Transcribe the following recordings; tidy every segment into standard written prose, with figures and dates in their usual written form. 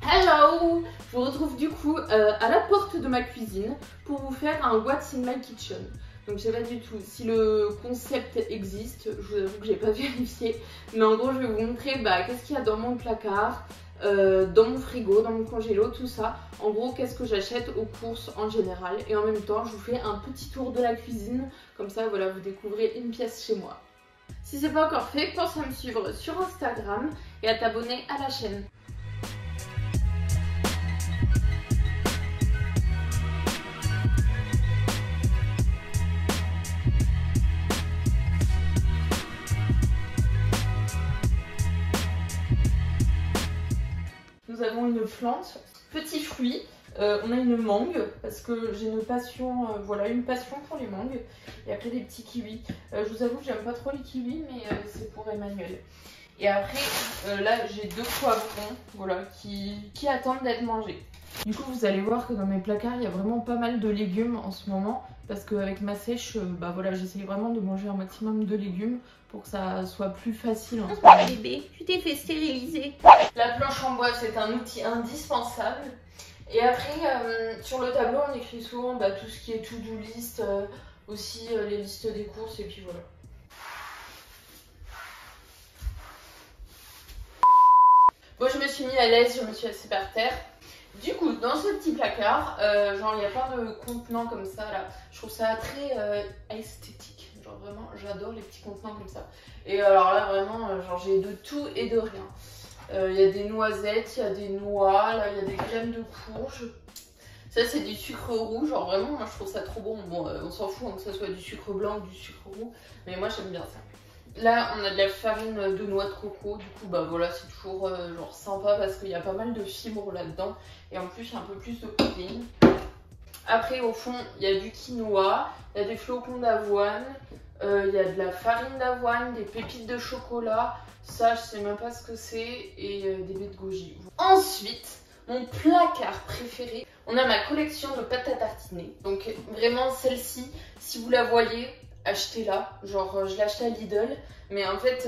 Hello! Je vous retrouve du coup à la porte de ma cuisine pour vous faire un What's in my kitchen. Donc je sais pas du tout si le concept existe, je vous avoue que j'ai pas vérifié. Mais en gros je vais vous montrer qu'est-ce qu'il y a dans mon placard, dans mon frigo, dans mon congélo, tout ça. En gros qu'est-ce que j'achète aux courses en général. Et en même temps je vous fais un petit tour de la cuisine. Comme ça voilà, vous découvrez une pièce chez moi. Si c'est pas encore fait, pense à me suivre sur Instagram et à t'abonner à la chaîne. Nous avons une plante, petit fruit, on a une mangue parce que j'ai une passion, une passion pour les mangues. Et après des petits kiwis. Je vous avoue que j'aime pas trop les kiwis, mais c'est pour Emmanuel. Et après, là j'ai deux poivrons, qui attendent d'être mangés. Du coup, vous allez voir que dans mes placards, il y a vraiment pas mal de légumes en ce moment. Parce qu'avec ma sèche, j'essaye vraiment de manger un maximum de légumes pour que ça soit plus facile en ce moment. Bébé, tu t'es fait stériliser. La planche en bois, c'est un outil indispensable. Et après, sur le tableau, on écrit souvent tout ce qui est to-do list, aussi les listes des courses, et puis voilà. Bon, je me suis mis à l'aise, je me suis assise par terre. Du coup, dans ce petit placard, il y a plein de contenants comme ça là. Je trouve ça très esthétique. Genre vraiment, j'adore les petits contenants comme ça. Et alors là, vraiment, j'ai de tout et de rien. Il y a des noisettes, il y a des noix, là, il y a des graines de courge. Ça, c'est du sucre roux. Genre vraiment, moi, je trouve ça trop bon. Bon, on s'en fout que ça soit du sucre blanc ou du sucre roux. Mais moi, j'aime bien ça. Là, on a de la farine de noix de coco. Du coup, c'est toujours sympa parce qu'il y a pas mal de fibres là-dedans. Et en plus, il y a un peu plus de protéines. Après, au fond, il y a du quinoa, il y a des flocons d'avoine, il y a de la farine d'avoine, des pépites de chocolat. Ça, je sais même pas ce que c'est. Et des baies de goji. Ensuite, mon placard préféré, on a ma collection de pâtes à tartiner. Donc, vraiment, celle-ci, si vous la voyez, achetez-la. Je l'ai achetée à Lidl, mais en fait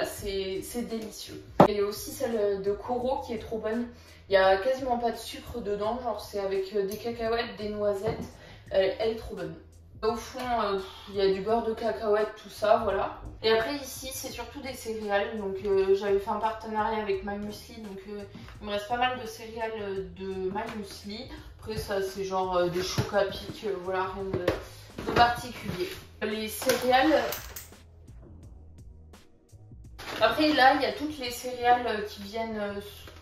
c'est délicieux. Et aussi celle de Koro qui est trop bonne. Il n'y a quasiment pas de sucre dedans, c'est avec des cacahuètes, des noisettes. Elle est trop bonne. Au fond il y a du beurre de cacahuète, tout ça, voilà. Et après ici c'est surtout des céréales. Donc j'avais fait un partenariat avec My Muesli, donc il me reste pas mal de céréales de My Muesli. Après ça c'est des chocs à pic, rien de particulier. Les céréales. Après là il y a toutes les céréales qui viennent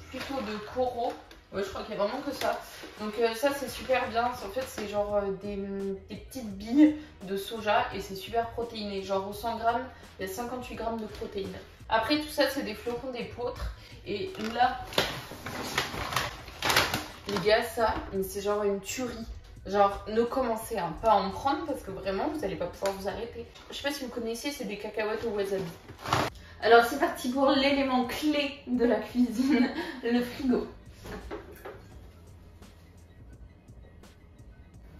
plutôt de Koro. Ouais, je crois qu'il y a vraiment que ça. Donc ça c'est super bien. En fait c'est des petites billes de soja et c'est super protéiné. Au 100 grammes il y a 58 grammes de protéines. Après tout ça c'est des flocons d'épeautre. Et là les gars, ça c'est une tuerie. Ne commencez pas à en prendre parce que vraiment vous n'allez pas pouvoir vous arrêter. Je sais pas si vous connaissez, c'est des cacahuètes au wasabi. Alors c'est parti pour l'élément clé de la cuisine, le frigo.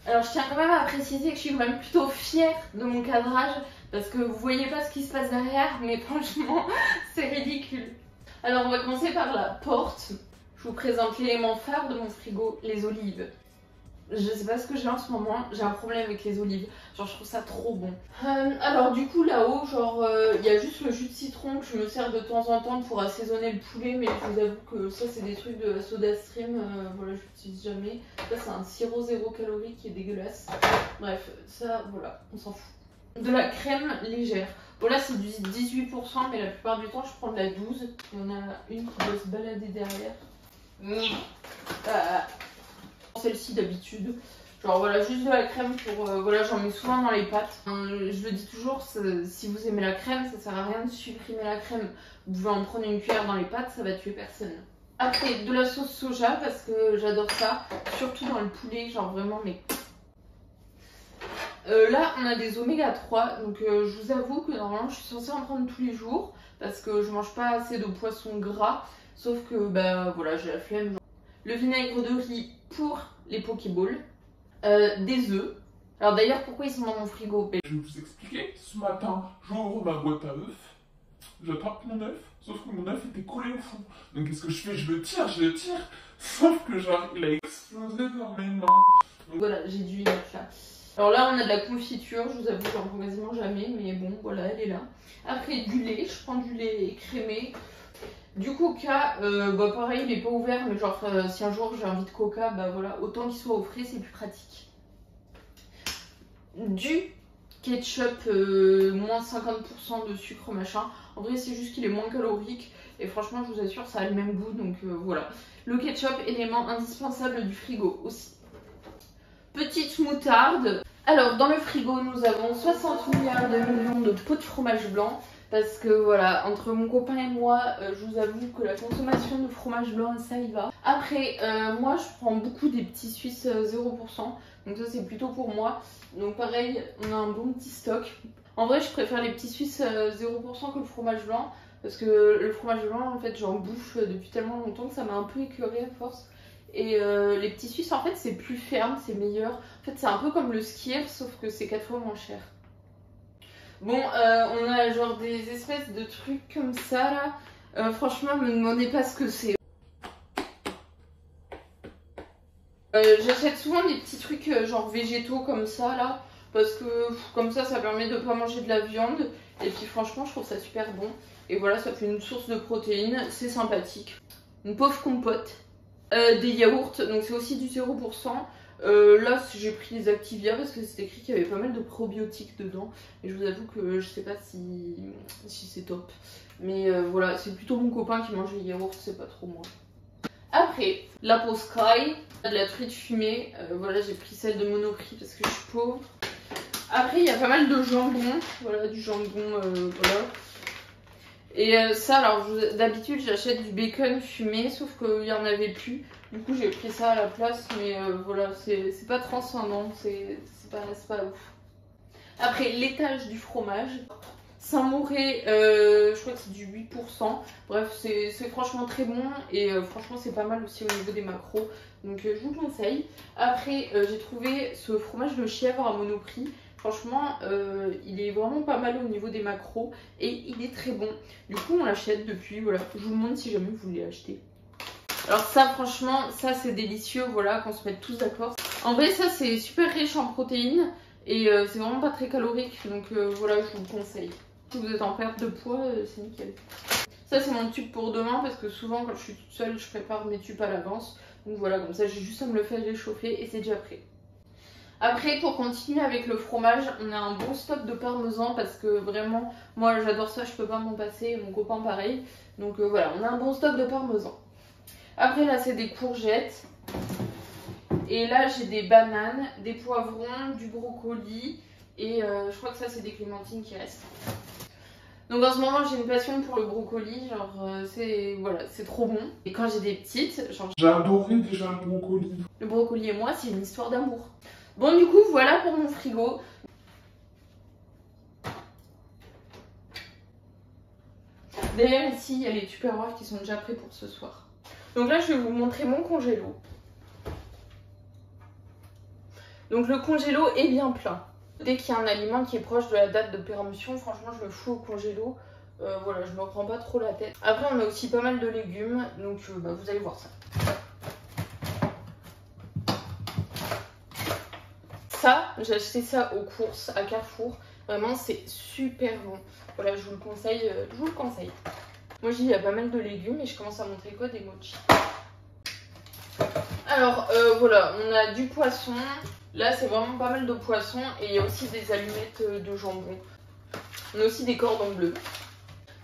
Alors je tiens quand même à préciser que je suis quand même plutôt fière de mon cadrage parce que vous voyez pas ce qui se passe derrière, mais franchement c'est ridicule. Alors on va commencer par la porte. Je vous présente l'élément phare de mon frigo, les olives. Je sais pas ce que j'ai en ce moment, j'ai un problème avec les olives. Je trouve ça trop bon. Alors du coup là-haut, il y a juste le jus de citron que je me sers de temps en temps pour assaisonner le poulet. Mais je vous avoue que ça c'est des trucs de SodaStream, je l'utilise jamais. Ça c'est un sirop 0 calories qui est dégueulasse. Bref, ça voilà, on s'en fout. De la crème légère. Bon là c'est du 18%, mais la plupart du temps je prends de la 12. Il y en a une qui doit se balader derrière. Celle-ci d'habitude, juste de la crème pour j'en mets souvent dans les pâtes. Je le dis toujours, si vous aimez la crème, ça sert à rien de supprimer la crème. Vous pouvez en prendre une cuillère dans les pâtes, ça va tuer personne. Après de la sauce soja parce que j'adore ça, surtout dans le poulet, mais là on a des oméga 3, donc je vous avoue que normalement je suis censée en prendre tous les jours parce que je mange pas assez de poisson gras, sauf que j'ai la flemme. Le vinaigre de riz pour les pokéballs, des œufs. Alors d'ailleurs, pourquoi ils sont dans mon frigo? Je vais vous expliquer. Ce matin, j'ouvre ma boîte à œufs, j'attrape mon œuf, sauf que mon œuf était collé au fond. Donc qu'est-ce que je fais? Je le tire, Sauf que genre, il a explosé dans mes mains. Donc, voilà, j'ai dû y mettre là. Alors là, on a de la confiture, je vous avoue, j'en prends quasiment jamais, mais bon, voilà, elle est là. Après, du lait, je prends du lait crémé. Du coca, bah pareil, il est pas ouvert, mais genre, si un jour j'ai envie de coca, bah voilà, autant qu'il soit au frais, c'est plus pratique. Du ketchup, moins 50% de sucre, machin. En vrai, c'est juste qu'il est moins calorique, et franchement, je vous assure, ça a le même goût, donc voilà. Le ketchup, élément indispensable du frigo aussi. Petite moutarde. Alors, dans le frigo, nous avons 60 milliards de millions de pots de fromage blanc. Parce que voilà, entre mon copain et moi, je vous avoue que la consommation de fromage blanc, ça y va. Après, moi, je prends beaucoup des petits Suisses 0%. Donc ça, c'est plutôt pour moi. Donc pareil, on a un bon petit stock. En vrai, je préfère les petits Suisses 0% que le fromage blanc. Parce que le fromage blanc, en fait, j'en bouffe depuis tellement longtemps que ça m'a un peu écœurée à force. Et les petits Suisses, en fait, c'est plus ferme, c'est meilleur. En fait, c'est un peu comme le Skier, sauf que c'est 4 fois moins cher. Bon, on a genre des espèces de trucs comme ça, là. Franchement, me demandez pas ce que c'est. J'achète souvent des petits trucs genre végétaux comme ça, là. Parce que comme ça permet de pas manger de la viande. Et puis franchement, je trouve ça super bon. Et voilà, ça fait une source de protéines, c'est sympathique. Une pauvre compote. Des yaourts, donc c'est aussi du 0%. Là j'ai pris les Activia parce que c'est écrit qu'il y avait pas mal de probiotiques dedans. Et je vous avoue que je sais pas si c'est top. Mais voilà, c'est plutôt mon copain qui mange les yaourts, c'est pas trop moi. Après, la pause Sky, de la truite fumée. Voilà, j'ai pris celle de Monoprix parce que je suis pauvre. Après, il y a pas mal de jambon. Voilà, du jambon, voilà. Et ça, alors d'habitude j'achète du bacon fumé, sauf qu'il n'y en avait plus. Du coup j'ai pris ça à la place, mais voilà, c'est pas transcendant, c'est pas ouf. Après, l'étage du fromage. Saint-Mauré, je crois que c'est du 8%. Bref, c'est franchement très bon et franchement c'est pas mal aussi au niveau des macros. Donc je vous le conseille. Après, j'ai trouvé ce fromage de chèvre à Monoprix. Franchement, il est vraiment pas mal au niveau des macros et il est très bon. Du coup, on l'achète depuis. Voilà, je vous demande si jamais vous voulez acheter. Alors ça, franchement, ça c'est délicieux. Voilà, qu'on se mette tous d'accord. En vrai, ça c'est super riche en protéines et c'est vraiment pas très calorique. Donc voilà, je vous le conseille. Si vous êtes en perte de poids, c'est nickel. Ça c'est mon tube pour demain parce que souvent quand je suis toute seule, je prépare mes tubes à l'avance. Donc voilà, comme ça j'ai juste à me le faire réchauffer et c'est déjà prêt. Après, pour continuer avec le fromage, on a un bon stock de parmesan parce que vraiment, moi j'adore ça, je peux pas m'en passer, et mon copain pareil. Donc voilà, on a un bon stock de parmesan. Après là, c'est des courgettes. Et là, j'ai des bananes, des poivrons, du brocoli et je crois que ça, c'est des clémentines qui restent. Donc en ce moment, j'ai une passion pour le brocoli, genre voilà, c'est trop bon. Et quand j'ai des petites, genre... J'ai adoré déjà le brocoli. Le brocoli et moi, c'est une histoire d'amour. Bon, du coup, voilà pour mon frigo. D'ailleurs, ici, il y a les tupperwares qui sont déjà prêts pour ce soir. Donc là, je vais vous montrer mon congélo. Donc le congélo est bien plein. Dès qu'il y a un aliment qui est proche de la date de péremption, franchement, je le fous au congélo. Voilà, je me prends pas trop la tête. Après, on a aussi pas mal de légumes, donc vous allez voir ça. Ça, j'ai acheté ça aux courses à Carrefour. Vraiment, c'est super bon. Voilà, je vous le conseille. Moi, il y a pas mal de légumes et je commence à montrer quoi, des mochis. Alors, voilà, on a du poisson. Là, c'est vraiment pas mal de poisson et il y a aussi des allumettes de jambon. On a aussi des cordons bleus.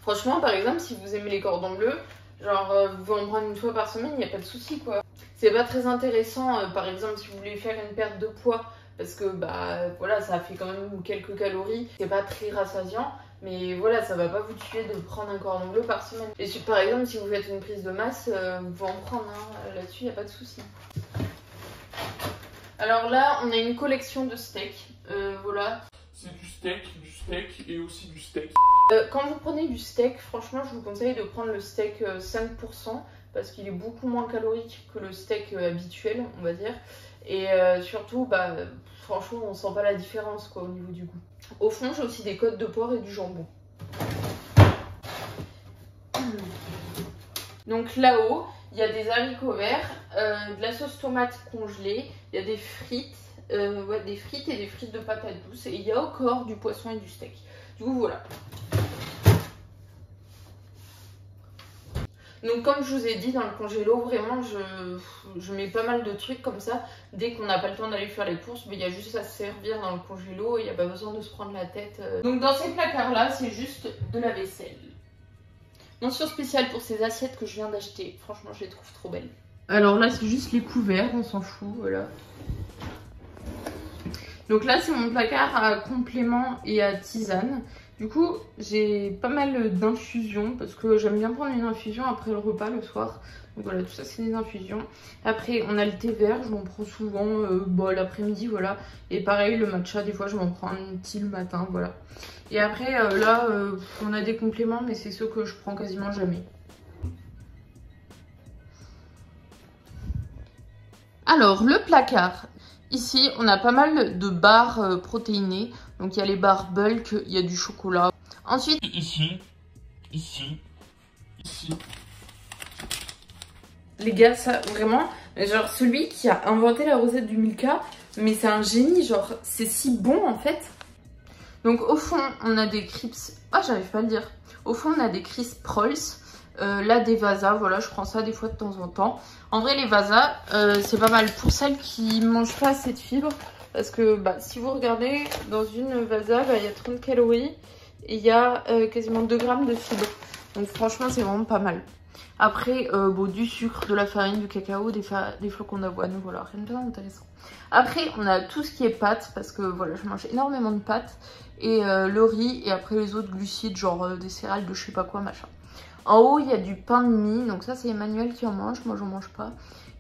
Franchement, par exemple, si vous aimez les cordons bleus, genre, vous pouvez en prendre une fois par semaine, il n'y a pas de souci, quoi. C'est pas très intéressant, par exemple, si vous voulez faire une perte de poids, parce que, bah, voilà, ça fait quand même quelques calories. C'est pas très rassasiant, mais voilà, ça va pas vous tuer de prendre un cordon bleu par semaine. Et si, par exemple, si vous faites une prise de masse, vous pouvez en prendre, hein. Là-dessus, il n'y a pas de souci. Alors là, on a une collection de steaks, voilà. C'est du steak et aussi du steak. Quand vous prenez du steak, franchement, je vous conseille de prendre le steak 5% parce qu'il est beaucoup moins calorique que le steak habituel, on va dire. Et surtout, bah, franchement, on sent pas la différence quoi, au niveau du goût. Au fond, j'ai aussi des côtes de porc et du jambon. Donc là-haut, il y a des haricots verts, de la sauce tomate congelée, il y a des frites, des frites et des frites de patates douces. Et il y a encore du poisson et du steak. Du coup, voilà. Donc comme je vous ai dit, dans le congélo, vraiment, je mets pas mal de trucs comme ça. Dès qu'on n'a pas le temps d'aller faire les courses, mais il y a juste à se servir dans le congélo et il n'y a pas besoin de se prendre la tête. Donc dans ces placards-là, c'est juste de la vaisselle. Mention spéciale pour ces assiettes que je viens d'acheter. Franchement, je les trouve trop belles. Alors là, c'est juste les couverts, on s'en fout, voilà. Donc là, c'est mon placard à compléments et à tisane. Du coup, j'ai pas mal d'infusions parce que j'aime bien prendre une infusion après le repas le soir. Donc voilà, tout ça c'est des infusions. Après, on a le thé vert, je m'en prends souvent l'après-midi, voilà. Et pareil, le matcha, des fois je m'en prends un petit le matin, voilà. Et après, là, on a des compléments, mais c'est ceux que je prends quasiment jamais. Alors, le placard. Ici, on a pas mal de barres protéinées. Donc, il y a les barres bulk, il y a du chocolat. Ensuite, Ici. les gars, ça, vraiment, genre, celui qui a inventé la recette du Milka, mais c'est un génie, genre, c'est si bon, en fait. Donc, au fond, on a des crisps... Ah, j'arrive pas à le dire. Au fond, on a des crisps Rolls. Là, des Vasa, voilà, je prends ça des fois de temps en temps. En vrai, les Vasa, c'est pas mal pour celles qui mangent pas assez de fibres. Parce que si vous regardez, dans une Vasa, il y a 30 calories et il y a quasiment 2 grammes de fibres. Donc franchement, c'est vraiment pas mal. Après, du sucre, de la farine, du cacao, des flocons d'avoine, voilà, rien de bien intéressant. Après, on a tout ce qui est pâtes, parce que voilà, je mange énormément de pâtes. Et le riz, et après les autres glucides, genre des céréales de je sais pas quoi, machin. En haut, il y a du pain de mie, donc ça c'est Emmanuel qui en mange, moi j'en mange pas.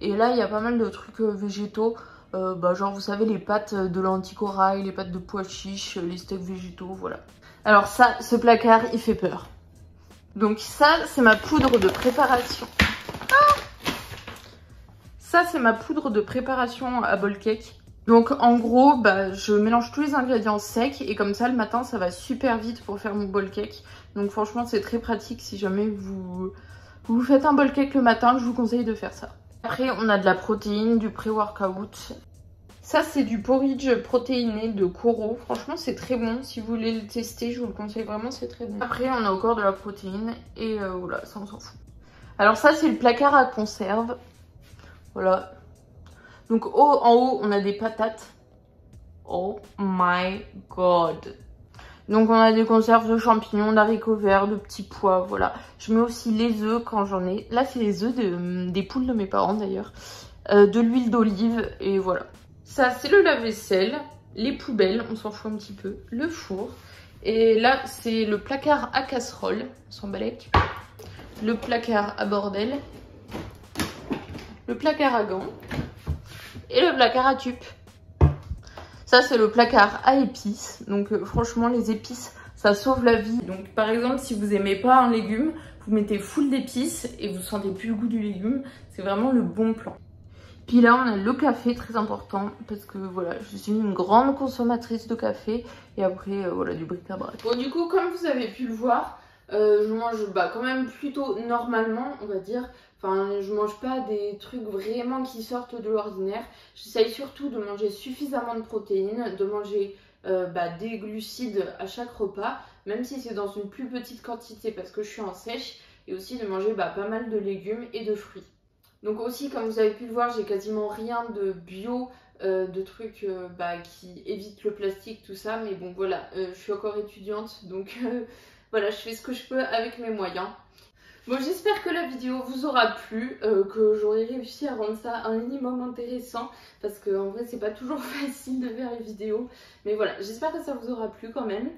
Et là, il y a pas mal de trucs végétaux, genre vous savez les pâtes de lentilles corail, les pâtes de pois chiches, les steaks végétaux, voilà. Alors ça, ce placard, il fait peur. Donc ça, c'est ma poudre de préparation. Ah, ça, c'est ma poudre de préparation à bowl cake. Donc en gros, je mélange tous les ingrédients secs et comme ça le matin ça va super vite pour faire mon bowl cake. Donc franchement c'est très pratique si jamais vous faites un bowl cake le matin, je vous conseille de faire ça. Après on a de la protéine, du pré-workout. Ça c'est du porridge protéiné de Koro. Franchement c'est très bon, si vous voulez le tester je vous le conseille vraiment, c'est très bon. Après on a encore de la protéine et voilà, ça on s'en fout. Alors ça c'est le placard à conserve. Voilà. Donc en haut, on a des patates. Oh my god. Donc on a des conserves de champignons, d'haricots verts, de petits pois, voilà. Je mets aussi les œufs quand j'en ai. Là, c'est les œufs des poules de mes parents d'ailleurs. De l'huile d'olive et voilà. Ça, c'est le lave-vaisselle. Les poubelles, on s'en fout un petit peu. Le four. Et là, c'est le placard à casserole. On s'en balèque. Le placard à bordel. Le placard à gants. Et le placard à tube. Ça c'est le placard à épices. Donc franchement les épices ça sauve la vie. Donc par exemple si vous aimez pas un légume, vous mettez full d'épices et vous sentez plus le goût du légume. C'est vraiment le bon plan. Puis là on a le café, très important. Parce que voilà, je suis une grande consommatrice de café. Et après voilà du bric-à-brac. Bon du coup comme vous avez pu le voir, je mange quand même plutôt normalement on va dire. Enfin, je mange pas des trucs vraiment qui sortent de l'ordinaire. J'essaye surtout de manger suffisamment de protéines, de manger des glucides à chaque repas, même si c'est dans une plus petite quantité parce que je suis en sèche, et aussi de manger pas mal de légumes et de fruits. Donc aussi, comme vous avez pu le voir, j'ai quasiment rien de bio, de trucs qui évitent le plastique, tout ça. Mais bon, voilà, je suis encore étudiante, donc voilà, je fais ce que je peux avec mes moyens. Bon, j'espère que la vidéo vous aura plu, que j'aurai réussi à rendre ça un minimum intéressant, parce qu'en vrai c'est pas toujours facile de faire les vidéos, mais voilà, j'espère que ça vous aura plu quand même.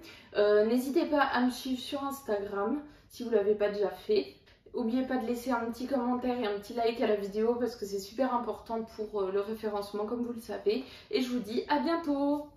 N'hésitez pas à me suivre sur Instagram si vous l'avez pas déjà fait. N'oubliez pas de laisser un petit commentaire et un petit like à la vidéo parce que c'est super important pour le référencement comme vous le savez. Et je vous dis à bientôt!